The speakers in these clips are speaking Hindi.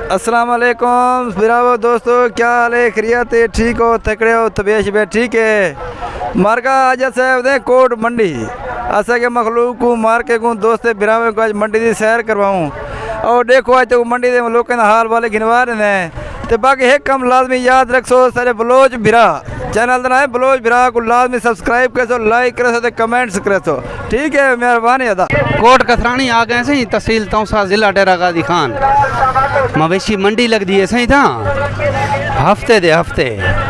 अस्सलाम वालेकुम बिरावो दोस्तों, क्या हाल है? खैरियत है? ठीक हो? तकड़े हो? तबीयत भी ठीक है? मार्का आज असें कोट मंडी असा के मखलूक को मार के को दोस्त बिरावे को आज मंडी की सैर करवाऊँ और देखो आज तो मंडी के लोगों का हाल वाले गिनवा रहे हैं। तो बाकी एक कम लाजमी याद रखो, सारे बलोच बिरा चैनल का नाम है बलोच बिरा को लाजमी सब्सक्राइब कर सो, लाइक कर सो, कमेंट्स कर सो। ठीक है, मेहरबानी अदा। कोट कसरानी आ गए सही, तहसील तौसा, जिला डेरा गाजी खान। मवेशी मंडी लगती है सही था हफ्ते दे हफ्ते।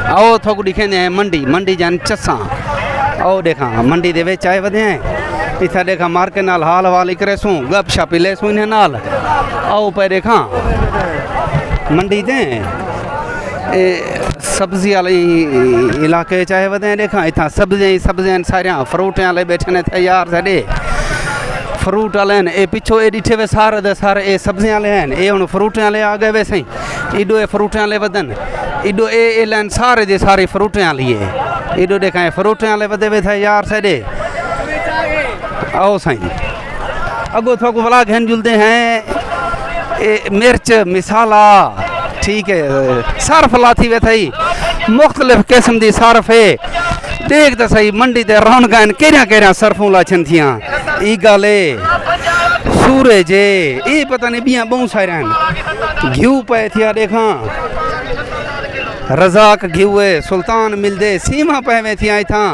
आओ थोक दिखेंदे मंडी मंडी जान चसा आओ देखा मंडी दे विच आए वधे हैं। इतना देखा मार के नाल हाल हवाल करे सूँ गप शप ले सूँ इन्हें नाल। आओ पे देखा मंडी दे सब्जी वाले इलाके चाहे वधे देखा इतना सब्जियां सारिया फ्रूटें वाले बैठे ने थे यार साडे फ्रूट वाले हैं। ए पिछो ए डिठे वे सारे दे सारे ए सब्जियां वाले हैं। ए हुण फ्रूटें वाले आ गए वे सही। इडो ए फ्रूटें वाले वधन इडो ए लैन सारे दे सारे फ्रूटें वाली है। इडो देखा है फ्रूटें वाले वधे वे थे यार साडे। आओ सही अगो थोक वाला घेन जुलते हैं। ए मिर्च मिसाला ठीक है सर्फ लाथी वे थी मुख्तलिफ किस्म की सर्फ है। देख तो सही मंडी ते रौनक केरिया सर्फों लाछन थियां ई गाले सूरज ये पता नहीं बिया बहुत सारे घिऊ पे थिया देखा रजाक घिऊ है सुल्तान मिलदे सीमा पे थिया था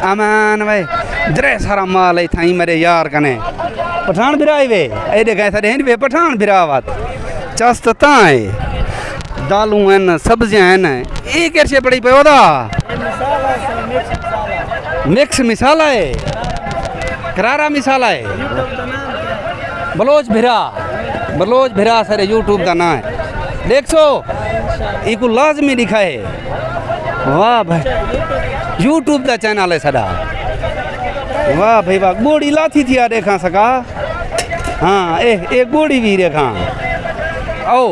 अमान भाई दरे सारा माल है था मेरे यार कने पठान बिराए वे ए देखा सारे वे पठान बिरावत चस्त ताए दालू हैं सब्जियां हैं ये कैसे पड़ी पे ओदा मिक्स मिसाला है करारा मिसाला है बलोच भिरा सारे यूट्यूब का नाम है देख सो इको लाजमी दिखाए। वाह भाई यूट्यूब का चैनल है सदा। वाह भाई वाह गोड़ी लाथी थी देखा सका। हाँ ए गोड़ी भी देखा। आओ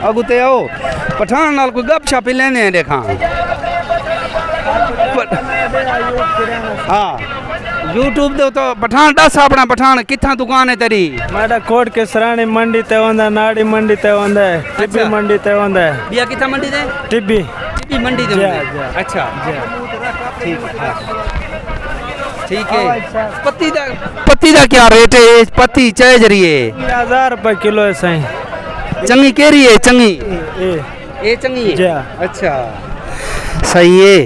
अगुते आओ पठान नाल कोई गप शप लेने हैं देखा। हाँ यूट्यूब दे तो पठान दस अपना पठान कितना दुकान है तेरी? माड़ा कोट के सरानी मंडी ते होंदा, नाड़ी मंडी ते होंदा, टिब्बी मंडी ते होंदा। बिया कितना मंडी दे? टिब्बी मंडी दे होंदा। अच्छा ठीक है। पत्ती दा क्या रेट है? पत्ती चाहे जरिए 1000 रुपए किलो है सही। चंगी केरी है? चंगी ए चंगी है। अच्छा सही है।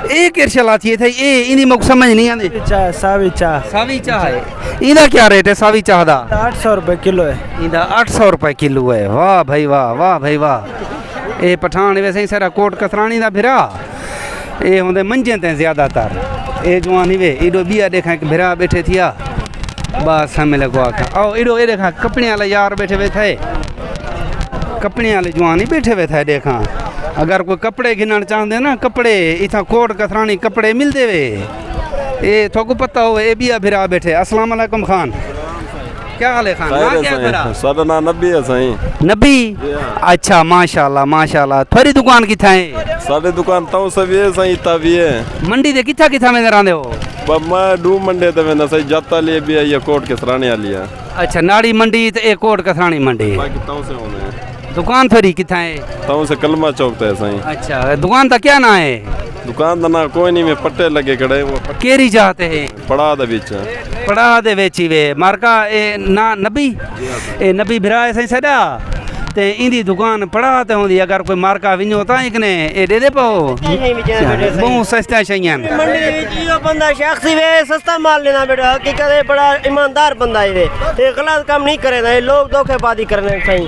ए केरशा लाती है ए इनी मक समझ नहीं आंदी। सावी चाह है इदा क्या रेट है? सावी चाह दा 800 रुपए किलो है। इदा 800 रुपए किलो है। वाह भाई वाह वाह भाई वाह। ए पठान वैसे ही सारा कोट कसरानी दा भिरा ए होंदे मंजे ते ज्यादातर ए जवानी वे इडो बिया देखा एक भिरा बैठे थिया बस हमें लगवा का। आओ इडो ए देखा कपड़े वाले यार बैठे हुए थे कपड़े वाले जवान ही बैठे हुए थे देखा। अगर कोई कपड़े गिनना चाहते ना कपड़े इतना कोट कसरानी कपड़े मिलते वे ये थोको पता हो ए बिया भिरा बैठे। अस्सलाम वालेकुम खान क्या हाल है खान? साडा नाम नबी है सही। नबी अच्छा माशाल्लाह माशाल्लाह। थोड़ी दुकान किथा है? साडे दुकान ताऊ से भी है सही तभी है। मंडी दे किथा में रहंदे हो? मैं डू मंडी ते वेंदा सही जाता लिए भी है कोट कसरानी वाली है। अच्छा नाड़ी मंडी ते एक कोट कसरानी मंडी बाकी ताऊ से होने दुकान थोड़ी किथा है? ताऊ से कलमा चौक ते सही। अच्छा दुकान का क्या नाम है? दुकान का नाम कोई नहीं में पट्टे लगे खड़े वो केरी जाते हैं पड़ा दे विच पड़ा दे वेची वे मार्का ए ना नबी ए नबी भिरा सही सदा ते इंदी दुकान पड़ा ते होंदी। अगर कोई मार्का विनो ता इकने ए दे दे पाओ बहुत सस्ता शैयां मंडी दे विच यो बंदा शख्सी वे सस्ता माल लेना बेटा हकीकत है बड़ा ईमानदार बंदा है वे ये गलत काम नहीं करे ना लोग धोखेबाजी करने सही।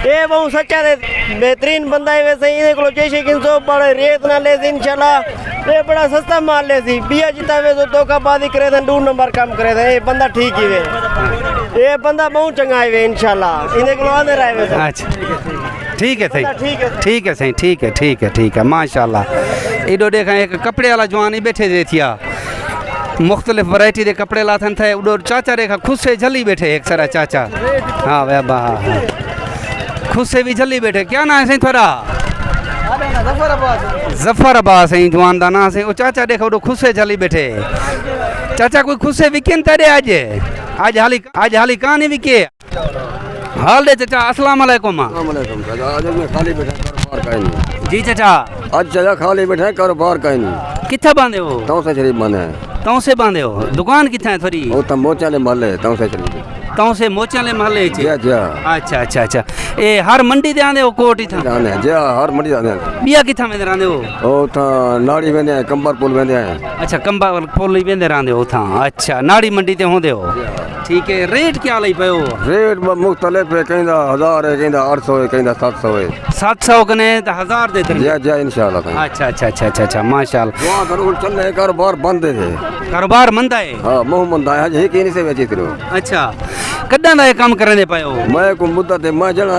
ये बहुत सच्चा दे बेहतरीन बंदा है वैसे इने को जैसे कि सो बड़े रेत ना ले इंशाल्लाह ये बड़ा सस्ता माल ले सी बिया जिता वे तो धोखाबाजी करे थे 2 नंबर काम करे थे। ये बंदा ठीक ही वे ये बंदा बहुत चंगा है वे इंशाल्लाह इने को आने रहे वे। अच्छा ठीक है सही ठीक है सही ठीक है माशाल्लाह। इडो देखा एक कपड़े वाला जवान ही बैठे थे थिया मुख्तलिफ वैरायटी के कपड़े लाथन थे उडो चाचा देखा खुद से झली बैठे एक सारा चाचा। हाँ वे बा खुद से भी झली बैठे। क्या नाम है सही थोड़ा? जफराबाद सही जवान दा नाम से वो चाचा देखो उडो खुद से झली बैठे। चाचा कोई खुद से विकेन तेरे आज हाली कहानी विके हाल दे चाचा अस्सलाम वालेकुम। आज मैं खाली बैठा कारोबार का नहीं। जी चाचा आज चाचा खाली बैठा कारोबार का नहीं। किथे बांधे हो? तौ से शरीफ बने है। तौ से बांधे हो? दुकान किथे है थोड़ी? वो तो मोचा ले माले तौ से शरीफ। तौ से मोचाले महल्ले च? जा जा। अच्छा अच्छा अच्छा। ए हर मंडी दे आंदे हो कोट इथा? जाने जा हर मंडी जाने। बिया किथा में रहंदे हो? ओ था नाड़ी वेंदे हैं कंबर पुल वेंदे हैं। अच्छा कंबा पोली वेंदे रहंदे हो था। अच्छा नाड़ी मंडी ते होंदे हो? ठीक है। रेट क्या लई पयो? रेट मुख्तलिफ है, कहीं 1000 है, कहीं 800 है, कहीं 700 है। 700 कने तो 1000 दे दे। जा जा इंशाल्लाह। अच्छा अच्छा अच्छा अच्छा अच्छा माशाल्लाह। वहाँ जरूर चल रहे कारोबार बंद है। कारोबार मंदा है? हाँ मुँह मंदा है आज ही नहीं से बेची थी। अच्छा कड्डां दा काम करने पायो? मैं को मुद्दा ते मैं जना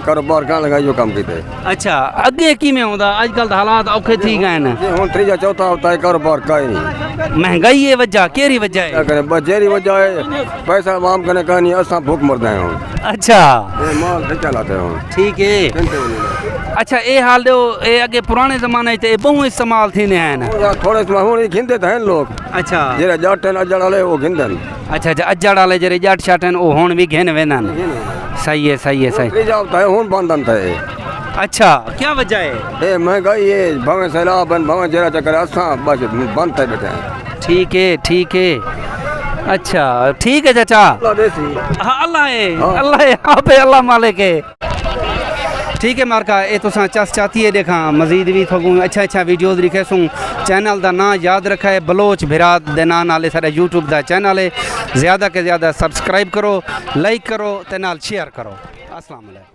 कारोबार करने लगा जो काम कीते। अच्छा अगे किवें होंदा? आजकल तो हालात औखे थी गए न। ये हुन तीजा चौथा हफ्ता है कारोबार का ही नहीं। महंगाई है वजह केरी वजह क्या है? करें बजेरी वजह है पैसा माम करने का नहीं असा भूख मरते हैं हम। अच्छा ये माल से चलाते हैं ठीक है। अच्छा ए हाल दो ए अगे पुराने जमाने ते बहु इस्तेमाल थीने हैं न। थोड़े समय घिंदे थे लोग। अच्छा जेरे जाट अजड़ वाले वो घिंदन। अच्छा अच्छा अजड़ वाले जरे जाट शाटन ओ हुन भी घेन वेंदन। सही है सही है सही। तीजा हफ्ता है हुन बंदन थे। अच्छा क्या वजह है? ए महंगाई ये भवे सैलाब भवे जेरा चक्कर असा बस बंद थे बैठे हैं। ठीक है ठीक है। अच्छा ठीक है चाचा। देसी हाँ अल्लाह है अल्लाह है यहाँ पे अल्लाह मालिक है। ठीक है मार्का ये तो चस चाहती है देखा मजीद भी थोड़ा अच्छा अच्छा वीडियोज दिखे सूँ। चैनल का नाम याद रखा है बलोच बिराद दे नाम नाले सारा यूट्यूब का चैनल है। ज़्यादा के ज़्यादा सब्सक्राइब करो लाइक करो ते नाल शेयर करो। अस्सलाम वालेकुम।